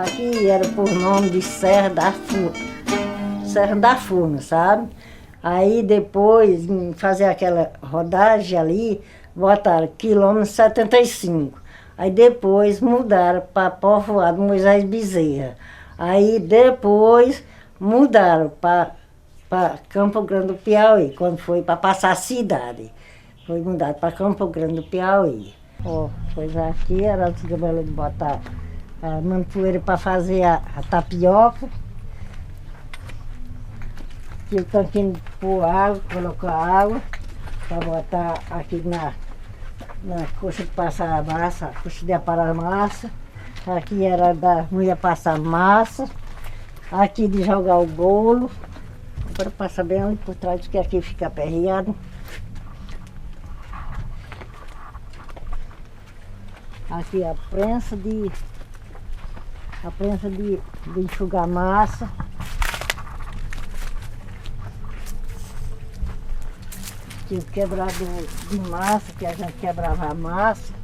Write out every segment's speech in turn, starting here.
Aqui era por nome de Serra da Furna, sabe? Aí depois, em fazer aquela rodagem ali, botaram quilômetro 75. Aí depois mudaram para Povoado Moisés Bezerra. Aí depois mudaram para Campo Grande do Piauí, quando foi para passar a cidade. Foi mudado para Campo Grande do Piauí. Ó, pois aqui era as gabelas de botar a manpoeira para fazer a tapioca. Aqui o tanquinho de pôr água, colocar água, para botar aqui na coxa de passar a massa, a coxa de aparar a massa. Aqui era da mulher passar massa. Aqui de jogar o bolo. Agora passa bem ali por trás, que aqui fica aperreado. Aqui a prensa de enxugar massa. Aqui o quebrador de massa, que a gente quebrava a massa.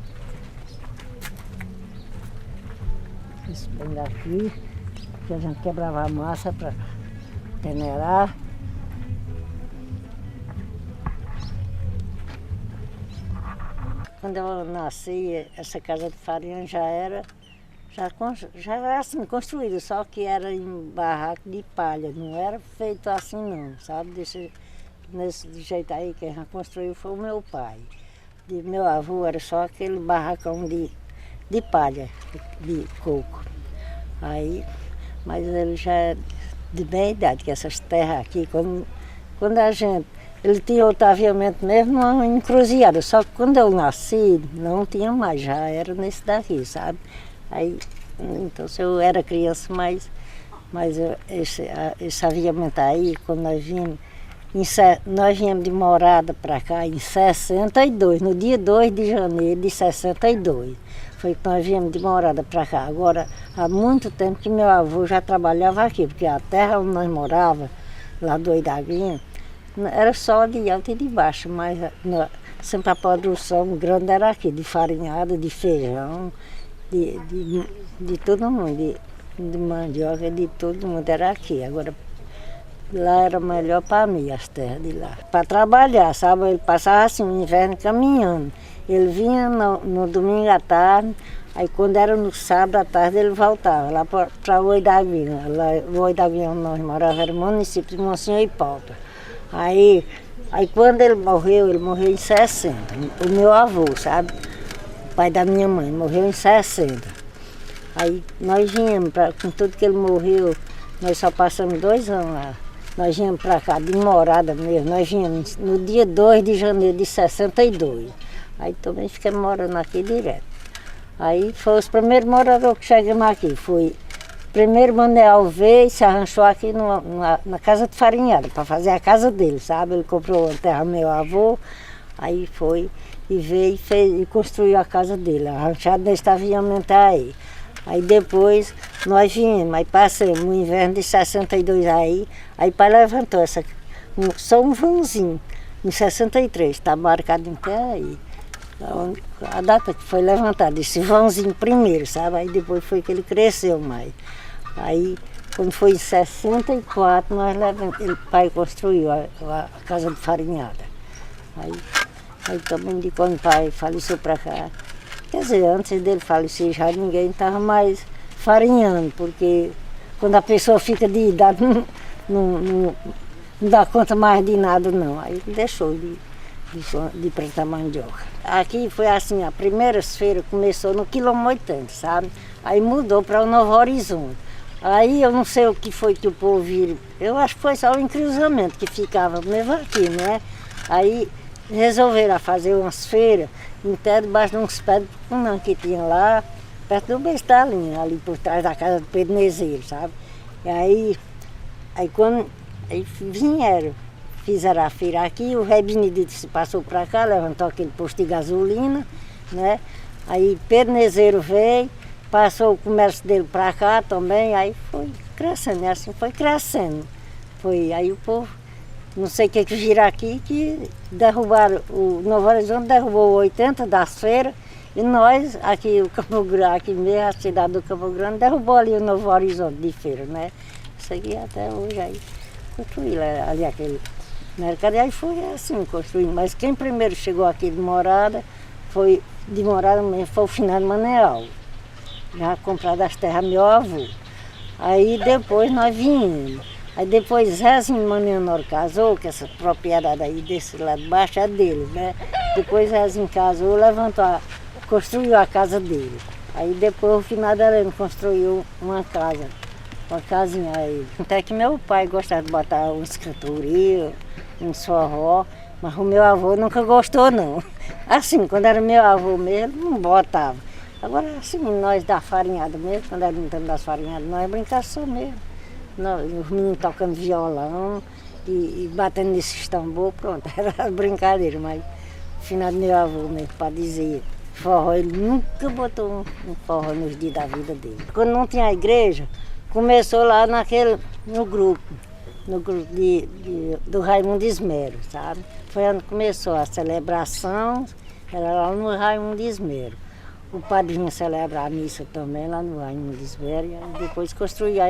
Isso bem daqui, que a gente quebrava a massa para peneirar. Quando eu nasci, essa casa de farinha já era assim, construída, só que era em barraco de palha, não era feito assim não, sabe? Desse jeito aí que já construiu foi o meu pai. De meu avô era só aquele barracão de palha, de coco. Aí, mas ele já é de bem idade, que essas terras aqui, quando a gente... Ele tinha outro aviamento mesmo, uma encruzilhada, só que quando eu nasci, não tinha mais, já era nesse daqui, sabe? Aí, então eu era criança, mas esse aviamento aí, quando nós viemos de Morada para cá em 62, no dia 2 de janeiro de 62. Foi que nós viemos de Morada para cá. Agora, há muito tempo que meu avô já trabalhava aqui, porque a terra onde nós morávamos, lá do Oidaguinha, era só de alto e de baixo, mas sempre a produção grande era aqui, de farinhada, de feijão, de todo mundo, de mandioca, de todo mundo era aqui. Agora, lá era melhor para mim, as terras de lá. Para trabalhar, sabe? Ele passava assim o inverno caminhando. Ele vinha no domingo à tarde, aí quando era no sábado à tarde ele voltava lá para o Oidaguinha. O Oidaguinha onde nós morávamos era o município de Monsenhor Hipólito. Aí quando ele morreu em 60, o meu avô, sabe? O pai da minha mãe, morreu em 60. Aí nós viemos, com tudo que ele morreu, nós só passamos 2 anos lá. Nós viemos para cá, de Morada mesmo, nós viemos no dia 2 de janeiro de 62. Aí também ficamos morando aqui direto. Aí foi os primeiros moradores que chegamos aqui, foi... Primeiro Manuel veio e se arranchou aqui na casa de farinhada, para fazer a casa dele, sabe? Ele comprou a terra do meu avô, aí foi e veio e construiu a casa dele, arranchado nesse aviamento aí. Aí depois nós viemos, aí passamos o inverno de 62 aí pai levantou só um vãozinho, em 63, está marcado em pé aí. A data que foi levantada, esse vãozinho primeiro, sabe? Aí depois foi que ele cresceu mais. Aí, quando foi em 64, o pai construiu a casa de farinhada. Aí também de quando o pai faleceu para cá, quer dizer, antes dele falecer já ninguém estava mais farinhando, porque quando a pessoa fica de idade não dá conta mais de nada não. Aí deixou de plantar mandioca. Aqui foi assim, a primeira feira começou no quilômetro 80, sabe? Aí mudou para o Novo Horizonte. Aí eu não sei o que foi que o povo viu, eu acho que foi só o encruzamento que ficava mesmo aqui, né? Aí resolveram fazer umas feiras até debaixo de uns pés de pulmão que tinha lá, perto do Bestalinha, ali por trás da casa do Pedro Nezeiro, sabe? E aí vieram, fizeram a feira aqui, o Rei Benedito se passou para cá, levantou aquele posto de gasolina, né? Aí Pedro Nezeiro veio, passou o comércio dele para cá também, aí foi crescendo, né? Assim foi crescendo. Aí o povo, não sei o que viram aqui, que derrubaram, o Novo Horizonte derrubou 80 das feiras E nós, aqui, o Campo Grande, aqui mesmo, a cidade do Campo Grande, derrubou ali o Novo Horizonte de feira, né? Isso aqui até hoje aí construíram ali aquele mercado. Aí foi assim construindo. Mas quem primeiro chegou aqui de morada mesmo, foi o finado Manuel. Já comprado as terras meu avô. Aí depois nós viemos. Aí depois Zezinho Manenor casou, que essa propriedade aí desse lado de baixo é dele, né? Depois Zezinho casou, construiu a casa dele. Aí depois o finado Heleno construiu uma casinha aí. Até que meu pai gostava de botar uns cantorios, uns forró, mas o meu avô nunca gostou não. Assim, quando era meu avô mesmo, não botava. Agora assim, nós da farinhada mesmo, quando era brincando das farinhadas, nós brincávamos só mesmo. Os meninos tocando violão e batendo nesses tambor, pronto, era brincadeira, mas o final do meu avô mesmo, para dizer forró, ele nunca botou um forró nos dias da vida dele. Quando não tinha igreja, começou lá no grupo do Raimundo Esmero, sabe? Foi onde começou a celebração, era lá no Raimundo Esmero. O padre vinha celebrar a missa também lá no Raimundo Esmero, e depois construiu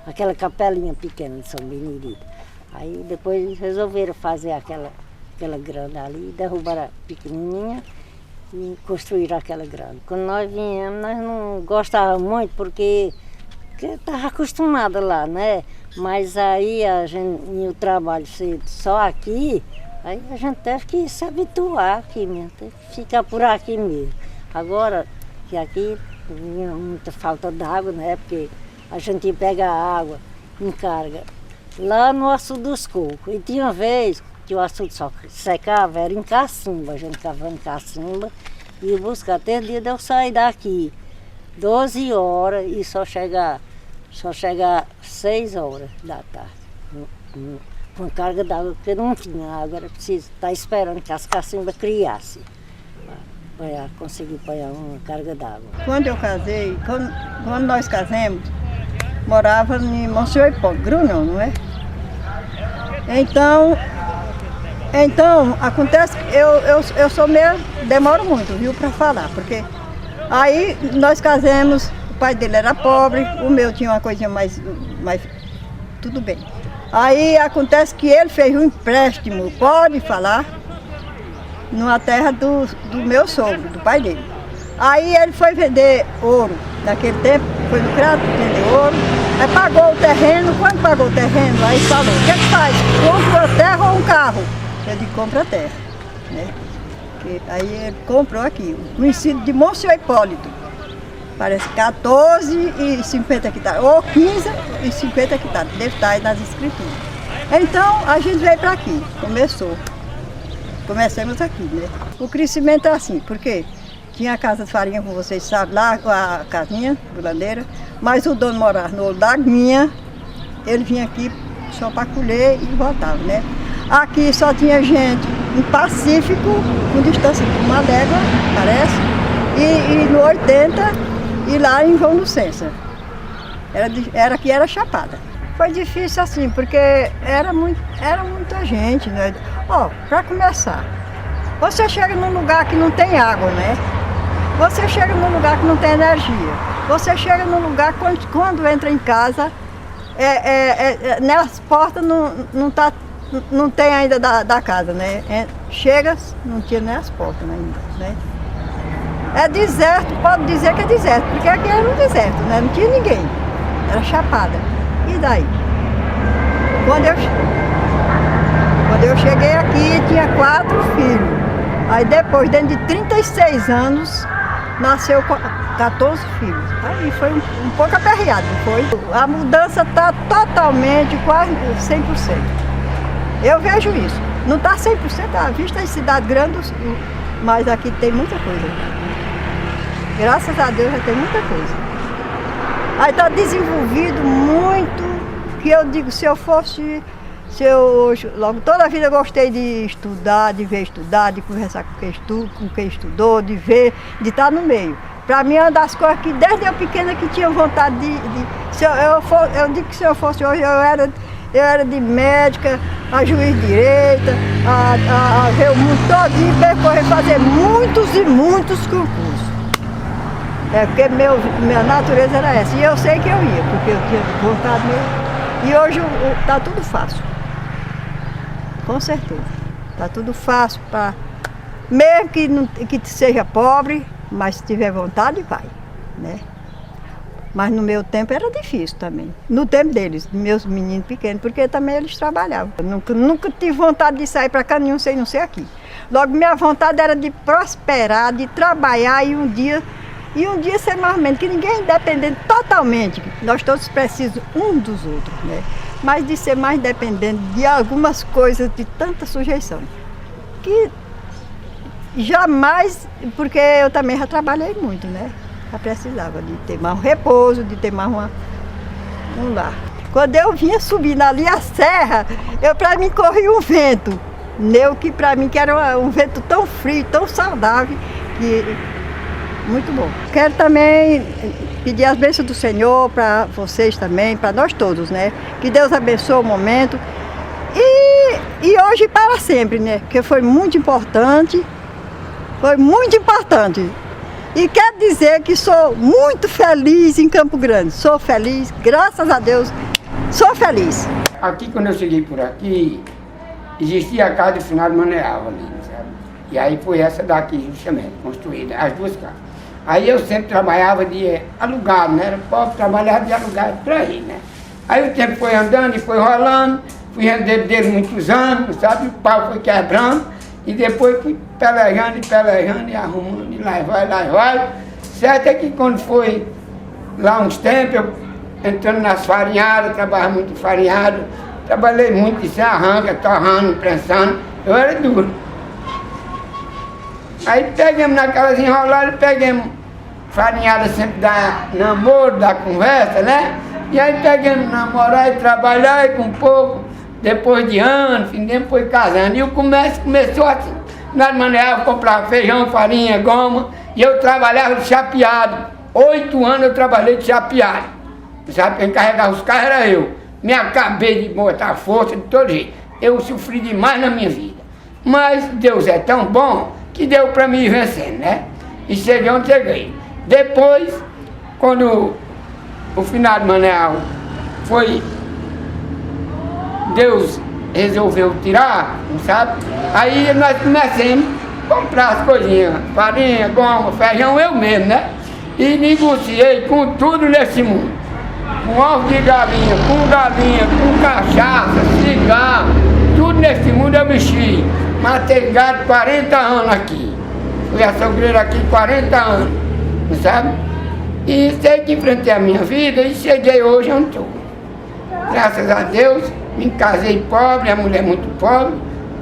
aquela capelinha pequena de São Benedito. Aí depois resolveram fazer aquela grande ali, derrubaram a pequenininha e construíram aquela grande. Quando nós viemos, nós não gostávamos muito porque estava acostumada lá, né? Mas aí o trabalho só aqui, aí a gente teve que se habituar aqui mesmo, teve que ficar por aqui mesmo. Agora, que aqui tinha muita falta d'água, né? Porque a gente pega a água em carga lá no Açude dos Cocos. E tinha uma vez que o açude só secava, era em Cacimba, a gente cavando em Cacimba e ia buscar. Até o dia de eu sair daqui 12 horas e só chegar 6 horas da tarde. Com carga d'água, porque não tinha água, era preciso estar esperando que as cacimbas criassem. Para conseguir pôr uma carga d'água. Quando eu casei, quando nós casamos, morava em Monsenhor Hipólito, Grunhão, não é? Então acontece que eu sou meio, demoro muito, viu, para falar, porque aí nós casamos, o pai dele era pobre, o meu tinha uma coisinha mais tudo bem. Aí acontece que ele fez um empréstimo, pode falar, numa terra do meu sogro, do pai dele. Aí ele foi vender ouro, naquele tempo, foi lucrado, vender ouro, aí pagou o terreno, quando pagou o terreno, aí falou, o que faz? Compra a terra ou um carro? Eu disse, compra a terra, né? Aí ele comprou aqui, conhecido de Monsenhor Hipólito, parece 14,50 hectares, ou 15,50 hectares, deve estar aí nas escrituras. Então a gente veio para aqui, começamos aqui, né? O crescimento é assim, porque tinha a casa de farinha, como vocês sabem, lá a casinha, bulandeira, mas o dono morava no Laguinha, ele vinha aqui só para colher e voltava, né? Aqui só tinha gente em Pacífico, com distância de uma légua, parece, e no 80, e lá em João Lucência. Aqui era Chapada. Foi difícil assim, porque era muita gente, né? Ó, para começar, você chega num lugar que não tem água, né? Você chega num lugar que não tem energia. Você chega num lugar que quando entra em casa, nas portas não tem ainda da casa, né? Chega, não tinha nem as portas ainda, né? É deserto, pode dizer que é deserto, porque aqui era um deserto, né? Não tinha ninguém, era Chapada. E daí? Quando eu cheguei aqui, tinha 4 filhos. Aí depois, dentro de 36 anos, nasceu 14 filhos. Aí foi um pouco aperreado, não foi? A mudança está totalmente, quase 100%. Eu vejo isso. Não está 100% à vista em cidade grande, mas aqui tem muita coisa. Graças a Deus já tem muita coisa. Aí está desenvolvido muito, que eu digo, logo toda a vida gostei de estudar, de ver estudar, de conversar com quem estudou, de ver, de estar no meio. Para mim é uma das coisas que desde eu pequena que tinha vontade eu digo que se eu fosse hoje, eu era de médica, a juiz de direito, a ver o mundo todinho, percorrer, fazer muitos e muitos concursos. É porque minha natureza era essa. E eu sei que eu ia, porque eu tinha vontade mesmo. E hoje tá tudo fácil. Com certeza. Tá tudo fácil para. Mesmo que seja pobre, mas se tiver vontade, vai, né? Mas no meu tempo era difícil também. No tempo deles, meus meninos pequenos, porque também eles trabalhavam. Eu nunca tive vontade de sair para cá, não sei aqui. Logo, minha vontade era de prosperar, de trabalhar e um dia ser mais ou menos, que ninguém é dependente totalmente. Nós todos precisamos uns dos outros, né? Mas de ser mais dependente de algumas coisas, de tanta sujeição. Que jamais, porque eu também já trabalhei muito, né? Já precisava de ter mais um repouso, de ter mais um lar. Quando eu vinha subindo ali a serra, para mim corria um vento. Que para mim que era um vento tão frio, tão saudável, que muito bom. Quero também pedir as bênçãos do Senhor para vocês também, para nós todos, né? Que Deus abençoe o momento. E hoje para sempre, né? Porque foi muito importante. Foi muito importante. E quero dizer que sou muito feliz em Campo Grande. Sou feliz, graças a Deus, sou feliz. Aqui, quando eu cheguei por aqui, existia a casa do finado Manuel ali, sabe? E aí foi essa daqui, justamente, construída, as duas casas. Aí eu sempre trabalhava de alugado, né? Era pobre, trabalhava de alugado para aí, né? Aí o tempo foi andando e foi rolando, fui rendeiro dele muitos anos, sabe? O pau foi quebrando. E depois fui pelejando e arrumando, e lá vai. Certo é que quando foi lá uns tempos, eu entrando nas farinhadas, trabalhava muito farinhado, trabalhei muito de sem arranca, torrando, prensando, eu era duro. Aí pegamos naquelas enroladas, pegamos farinhada sempre da namoro, da conversa, né? E aí pegamos namorar e trabalhar e com pouco. Depois de anos, foi casando. E o comércio começou assim. Na Manuel comprava feijão, farinha, goma. E eu trabalhava de chapeado. 8 anos eu trabalhei de chapeado. Sabe, quem carregava os carros era eu. Me acabei de botar força de todo jeito. Eu sofri demais na minha vida. Mas Deus é tão bom que deu para mim ir vencendo, né? E cheguei onde cheguei. Depois, quando o finado Manuel foi... Deus resolveu tirar, sabe? Aí nós começamos a comprar as coisinhas, farinha, goma, feijão, eu mesmo, né? E negociei com tudo nesse mundo. Com ovo de galinha, com cachaça, cigarro, tudo nesse mundo eu mexi. Matei gado 40 anos aqui. Fui açougueiro aqui 40 anos, sabe? E sei que enfrentei a minha vida e cheguei hoje onde estou. Graças a Deus. Me casei pobre, a mulher muito pobre,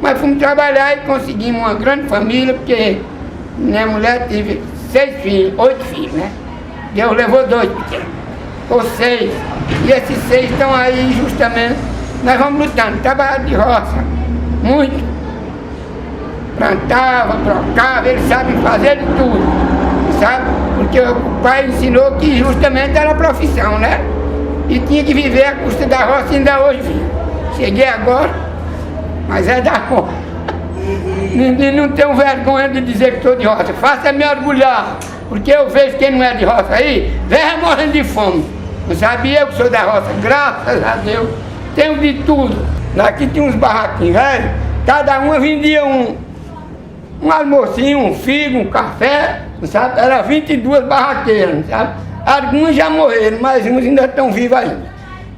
mas fomos trabalhar e conseguimos uma grande família, porque minha mulher teve 6 filhos, 8 filhos, né? Deus levou 2 pequenos, ou 6. E esses 6 estão aí justamente, nós vamos lutando, trabalhar de roça, muito. Plantava, trocava, eles sabem fazer de tudo, sabe? Porque o pai ensinou que justamente era a profissão, né? E tinha que viver a custa da roça, ainda hoje vive. Cheguei agora, mas é da roça. Não tenho vergonha de dizer que estou de roça. Faça me orgulhar, porque eu vejo quem não é de roça aí, velho morrendo de fome. Não sabia eu que sou da roça, graças a Deus. Tenho de tudo. Aqui tinha uns barraquinhos velhos, cada uma vendia um almocinho, um figo, um café, sabe? Era 22 barraqueiras, sabe? Alguns já morreram, mas uns ainda estão vivos ainda.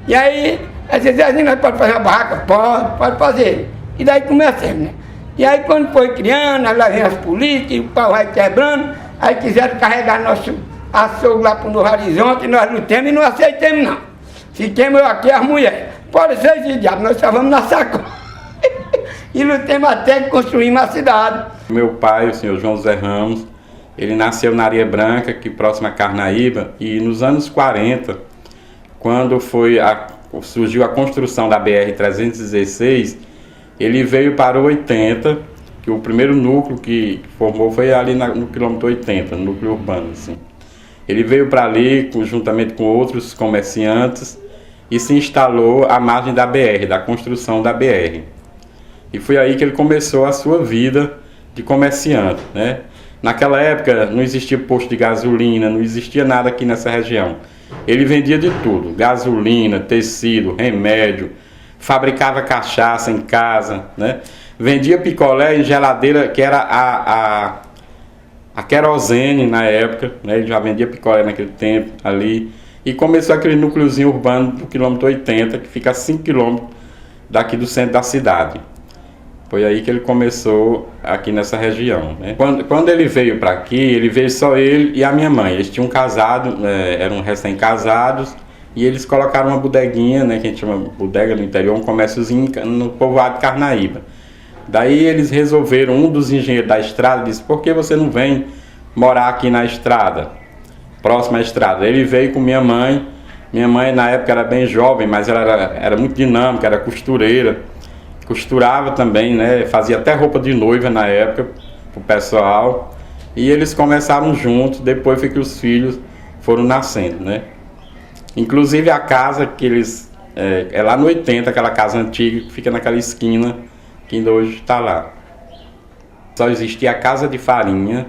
E aí, às vezes nós podemos fazer uma barraca? Pode fazer. E daí começamos, né? E aí quando foi criando, lá vem as políticas, o pau vai quebrando, aí quiseram carregar nosso açougue lá para o Novo Horizonte, nós lutamos e não aceitamos não. Fiquemos eu aqui, as mulheres. Pode ser de diabo, nós só vamos na sacola. E lutamos até que construímos a cidade. Meu pai, o senhor João José Ramos, ele nasceu na Areia Branca, aqui próximo a Carnaíba, e nos anos 40, quando surgiu a construção da BR-316, ele veio para o 80, que o primeiro núcleo que formou foi ali no quilômetro 80, no núcleo urbano, assim. Ele veio para ali, juntamente com outros comerciantes, e se instalou à margem da BR, da construção da BR. E foi aí que ele começou a sua vida de comerciante, né? Naquela época não existia posto de gasolina, não existia nada aqui nessa região. Ele vendia de tudo, gasolina, tecido, remédio, fabricava cachaça em casa, né? Vendia picolé em geladeira, que era a querosene na época, né? Ele já vendia picolé naquele tempo ali. E começou aquele núcleozinho urbano do quilômetro 80, que fica a 5 quilômetros daqui do centro da cidade. Foi aí que ele começou aqui nessa região, né? Quando ele veio para aqui, ele veio só ele e a minha mãe. Eles tinham casado, eram recém-casados, e eles colocaram uma bodeguinha, né, que a gente chama bodega no interior, um comérciozinho no povoado de Carnaíba. Daí eles resolveram, um dos engenheiros da estrada disse: por que você não vem morar aqui na estrada, próxima à estrada? Ele veio com minha mãe. Minha mãe na época era bem jovem, mas ela era muito dinâmica, era costureira. Costurava também, né? Fazia até roupa de noiva na época pro pessoal. E eles começaram juntos, depois foi que os filhos foram nascendo, né? Inclusive a casa que eles... É lá no 80, aquela casa antiga que fica naquela esquina, que ainda hoje está lá. Só existia a casa de farinha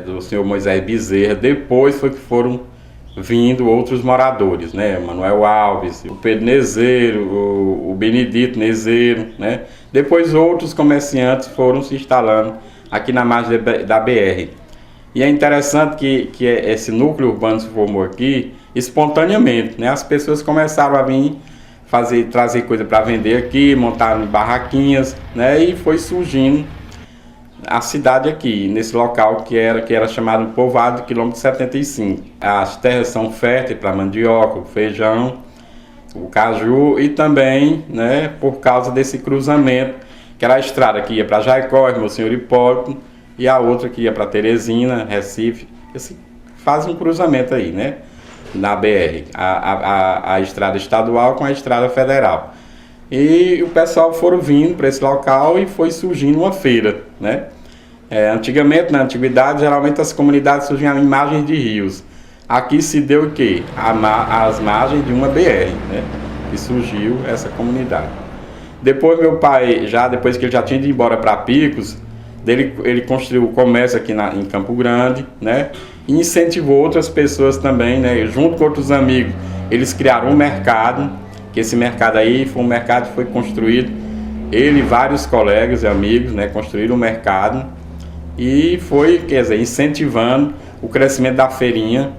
do senhor Moisés Bezerra. Depois foi que foram vindo outros moradores, né? Manuel Alves, o Pedro Nezeiro, o Benedito Nezeiro, né? Depois outros comerciantes foram se instalando aqui na margem da BR. E é interessante que esse núcleo urbano se formou aqui espontaneamente, né? As pessoas começaram a vir trazer coisa para vender aqui, montaram barraquinhas, né? E foi surgindo a cidade aqui, nesse local que era chamado Povoado de quilômetro 75. As terras são férteis para mandioca, o feijão, o caju, e também, né, por causa desse cruzamento, que era a estrada que ia para Jaicós, Meu Senhor Hipólito, e a outra que ia para Teresina, Recife. Faz um cruzamento aí, né, na BR, a estrada estadual com a estrada federal. E o pessoal foram vindo para esse local e foi surgindo uma feira, né? Antigamente, na antiguidade, geralmente as comunidades surgiam em margens de rios. Aqui se deu o quê? As margens de uma BR, né? E surgiu essa comunidade. Depois meu pai, depois que ele já tinha ido embora para Picos, ele construiu o comércio aqui em Campo Grande, né? E incentivou outras pessoas também, né? Junto com outros amigos, eles criaram um mercado, que esse mercado aí foi um mercado que foi construído, ele e vários colegas e amigos, né, construíram um mercado e foi, incentivando o crescimento da feirinha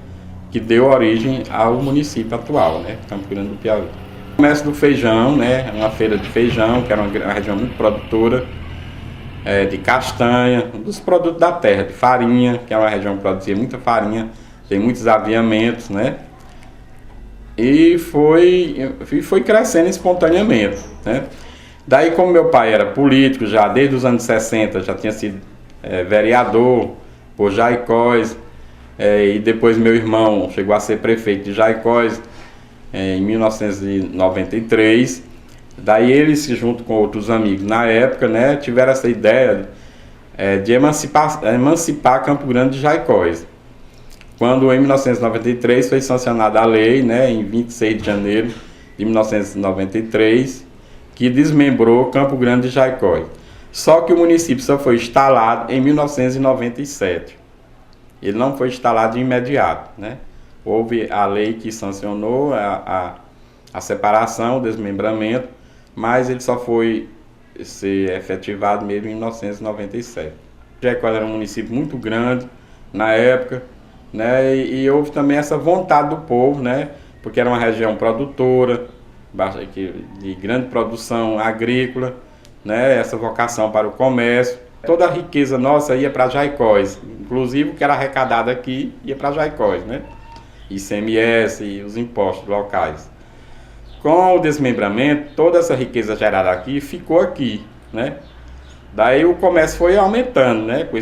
que deu origem ao município atual, né, Campo Grande do Piauí. O comércio do feijão, né, uma feira de feijão, que era uma região muito produtora, de castanha, dos produtos da terra, de farinha, que é uma região que produzia muita farinha, tem muitos aviamentos, né. E foi crescendo espontaneamente, né? Daí, como meu pai era político já desde os anos 60, já tinha sido vereador por Jaicós, e depois meu irmão chegou a ser prefeito de Jaicós em 1993. Daí eles, junto com outros amigos na época, né, tiveram essa ideia de emancipar Campo Grande de Jaicós. Quando em 1993 foi sancionada a lei, né, em 26 de janeiro de 1993, que desmembrou Campo Grande de Jaicós. Só que o município só foi instalado em 1997. Ele não foi instalado de imediato, né? Houve a lei que sancionou a separação, o desmembramento, mas ele só foi ser efetivado mesmo em 1997. Jaicós era um município muito grande na época, né, e houve também essa vontade do povo, né, porque era uma região produtora, de grande produção agrícola, né, essa vocação para o comércio. Toda a riqueza nossa ia para Jaicós, inclusive o que era arrecadado aqui ia para Jaicós, né, ICMS e os impostos locais. Com o desmembramento, toda essa riqueza gerada aqui ficou aqui, né. Daí o comércio foi aumentando, né, com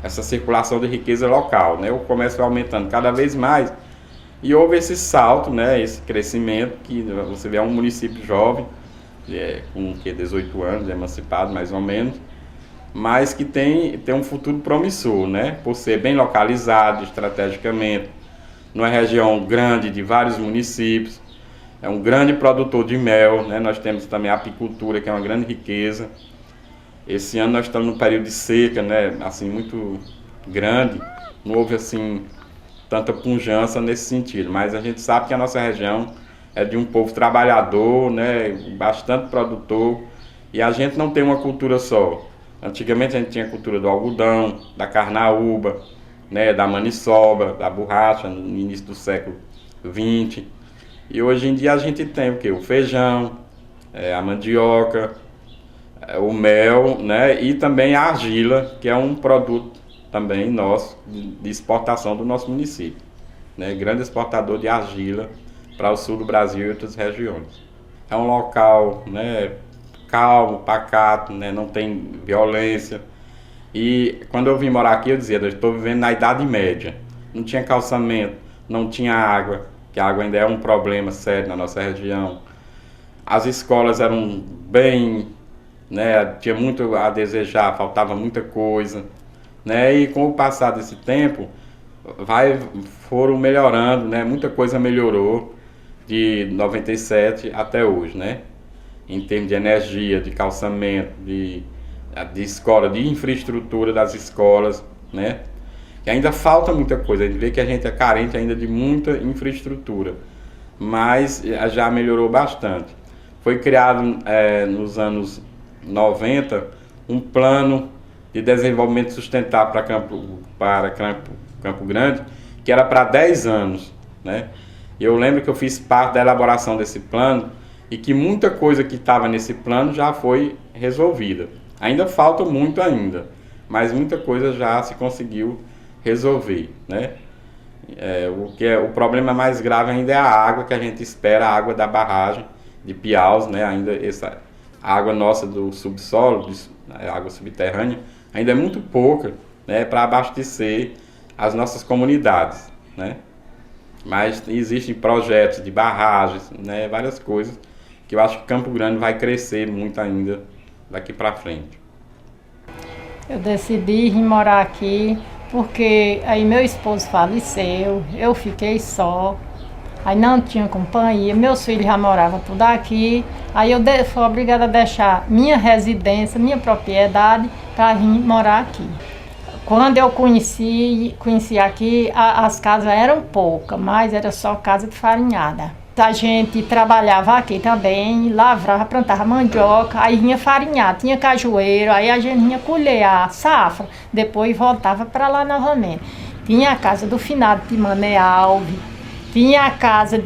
essa circulação de riqueza local, né? O comércio foi aumentando cada vez mais e houve esse salto, né? Esse crescimento que você vê um município jovem, com 18 anos, emancipado mais ou menos, mas que tem um futuro promissor, né? Por ser bem localizado estrategicamente, numa região grande de vários municípios, é um grande produtor de mel, né? Nós temos também a apicultura, que é uma grande riqueza. Esse ano nós estamos num período de seca, né, assim, muito grande. Não houve, assim, tanta pujança nesse sentido, mas a gente sabe que a nossa região é de um povo trabalhador, né, bastante produtor, e a gente não tem uma cultura só. Antigamente a gente tinha a cultura do algodão, da carnaúba, né, da maniçoba, da borracha, no início do século XX. E hoje em dia a gente tem o quê? O feijão, a mandioca, o mel, né, e também a argila, que é um produto também nosso, de exportação do nosso município, né, grande exportador de argila para o sul do Brasil e outras regiões. É um local, né, calmo, pacato, né, não tem violência. E quando eu vim morar aqui, eu dizia, eu estou vivendo na Idade Média. Não tinha calçamento, não tinha água, que a água ainda é um problema sério na nossa região. As escolas eram bem, né, tinha muito a desejar, faltava muita coisa, né, e com o passar desse tempo, foram melhorando, né, muita coisa melhorou de 97 até hoje, né, em termos de energia, de calçamento, de escola, de infraestrutura das escolas, né, e ainda falta muita coisa, a gente vê que a gente é carente ainda de muita infraestrutura, mas já melhorou bastante. Foi criado nos anos 90 um plano de desenvolvimento sustentável para Campo Grande, que era para 10 anos, né? Eu lembro que eu fiz parte da elaboração desse plano e que muita coisa que estava nesse plano já foi resolvida. Ainda falta muito ainda, mas muita coisa já se conseguiu resolver, né? O problema mais grave ainda é a água que a gente espera, a água da barragem de Piaus, né? Ainda essa água nossa do subsolo, a água subterrânea, ainda é muito pouca, né, para abastecer as nossas comunidades, né? Mas existem projetos de barragens, né, várias coisas que eu acho que Campo Grande vai crescer muito ainda daqui para frente. Eu decidi vir morar aqui porque aí meu esposo faleceu, eu fiquei só. Aí não tinha companhia, meus filhos já moravam tudo aqui. Aí eu fui obrigada a deixar minha residência, minha propriedade, para vir morar aqui. Quando eu conheci aqui, as casas eram poucas, mas era só casa de farinhada. A gente trabalhava aqui também, lavrava, plantava mandioca, aí vinha farinhar, tinha cajueiro, aí a gente vinha colher a safra, depois voltava para lá novamente. Tinha a casa do finado de Mané Alves, tinha a casa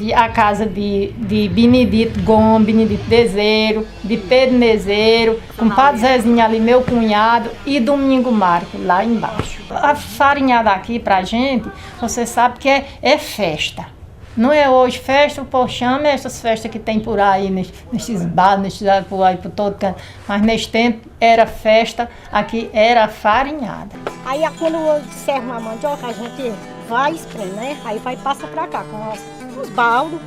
de Benedito Gomes, Benedito Dezeiro, de Pedro Nezeiro, com Padre Zezinho ali, meu cunhado, e Domingo Marco, lá embaixo. A farinhada aqui pra gente, você sabe que é festa. Não é hoje festa, o povo chama essas festas que tem por aí, nesses bares, por aí, por todo canto. Mas nesse tempo era festa, aqui era farinhada. Aí quando serve uma mandioca, a gente vai e espreme, né? Aí vai e passa pra cá com os baldos.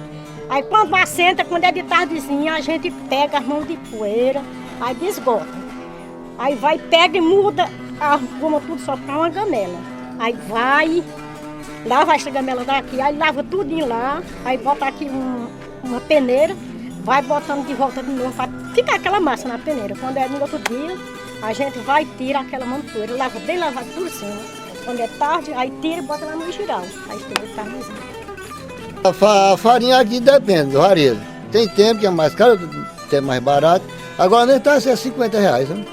Aí quando assenta, quando é de tardezinha, a gente pega as mãos de poeira, aí desgota. Aí vai, pega e muda, arruma tudo só pra uma gamela. Aí vai, lava essa gamela daqui, aí lava tudinho lá, aí bota aqui uma peneira, vai botando de volta de novo, pra ficar aquela massa na peneira. Quando é no outro dia, a gente vai e tira aquela mão de poeira, lava bem lavado por cima. Quando é tarde, aí tira e bota lá no giral. Aí tira o carnezinho. A farinha aqui depende do varejo. Tem tempo que é mais caro, tem mais barato. Agora nem está a ser 50 reais, né?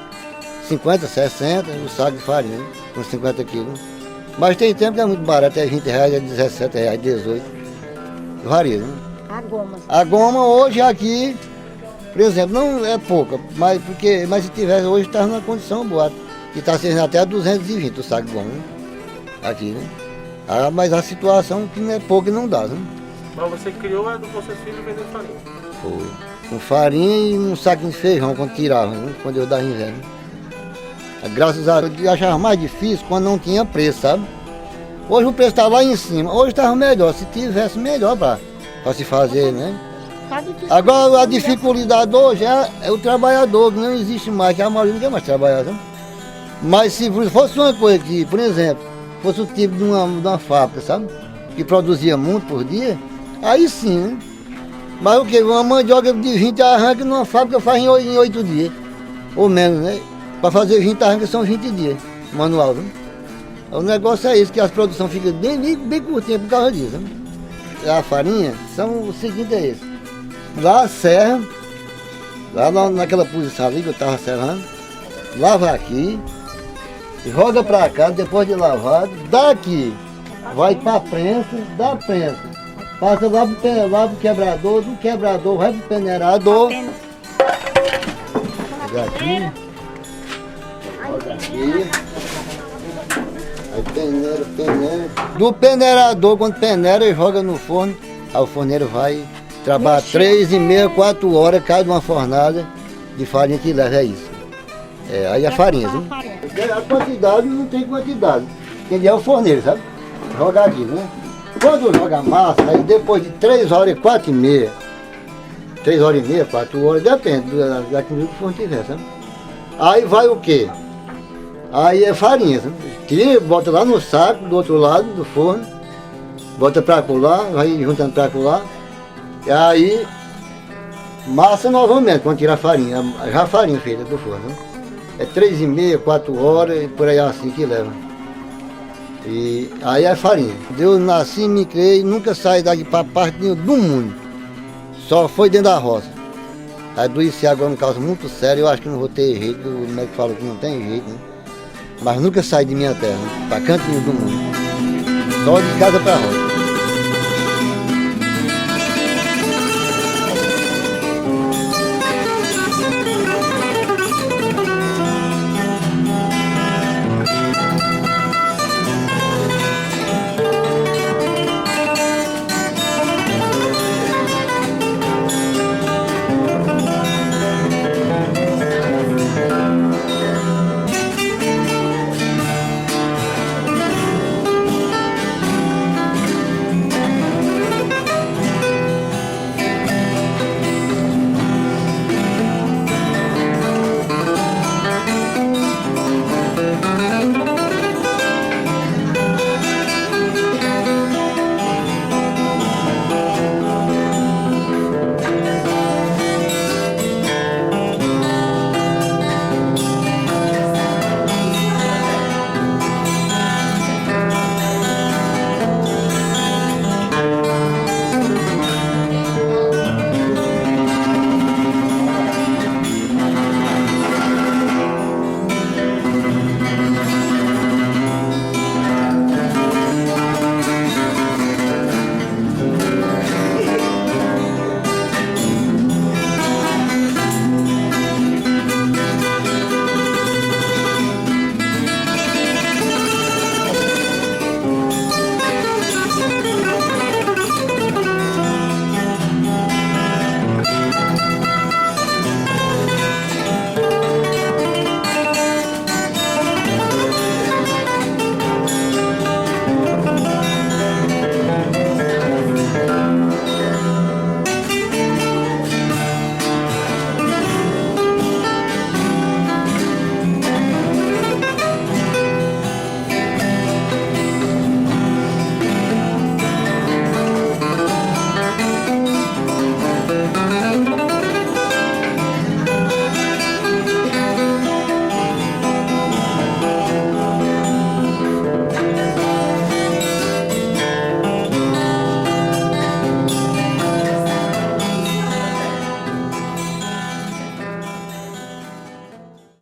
50, 60, o saco de farinha, com 50 quilos. Mas tem tempo que é muito barato, é 20 reais, é 17 reais, 18. Varejo, né? A goma hoje aqui, por exemplo, não é pouca, mas se tivesse hoje está numa condição boa. Que está sendo até 220 o saco de goma, né? Aqui, né? Mas a situação que não é pouca e não dá, né? Mas você criou com seus filhos vendendo farinha? Foi. Com farinha e um saquinho de feijão quando tirava, né? Quando eu dava inverno. Graças a Deus, eu achava mais difícil quando não tinha preço, sabe? Hoje o preço está lá em cima, hoje estava melhor, se tivesse melhor para se fazer, né? Agora a dificuldade hoje é o trabalhador, que não existe mais, que a maioria não quer mais trabalhar, sabe? Mas se fosse uma coisa que, por exemplo, fosse o tipo de uma fábrica, sabe? Que produzia muito por dia, aí sim, né? Mas o que? Uma mandioca de 20 arranca numa fábrica faz em 8 dias, ou menos, né? Para fazer 20 arrancas são 20 dias, manual, viu? O negócio é isso, que as produções ficam bem curtinhas por causa disso. Viu? A farinha, o seguinte é esse. Lá serra, lá naquela posição ali que eu estava serrando, lava aqui, joga para cá, depois de lavado, daqui, vai para a prensa, da prensa, passa lá pro quebrador, do quebrador vai pro peneirador. Joga aqui, joga aqui, aí peneira. Do peneirador, quando peneira, joga no forno, aí o forneiro vai trabalhar 3,5, 4 horas, cada uma fornada de farinha que leva, é isso. Aí a farinha, viu? A quantidade não tem quantidade. Ele é o forneiro, sabe? Joga aqui, né? Quando joga a massa, aí depois de 3 horas e 4,5, 3 horas e meia, 4 horas, depende daquilo que o forno tiver, sabe? Aí vai o quê? Aí é farinha, sabe? Tira, bota lá no saco, do outro lado do forno, bota pra colar, vai juntando pra colar, e aí massa novamente, quando tira a farinha, já a farinha feita do forno, né? É 3,5, 4 horas, e por aí assim que leva. E aí é farinha. Eu nasci, me criei, nunca saí daqui para parte nenhuma do mundo. Só foi dentro da roça. Adoeci agora um caso muito sério, eu acho que não vou ter jeito, o médico falou que não tem jeito, né? Mas nunca saí de minha terra, para canto nenhum do mundo. Só de casa para roça.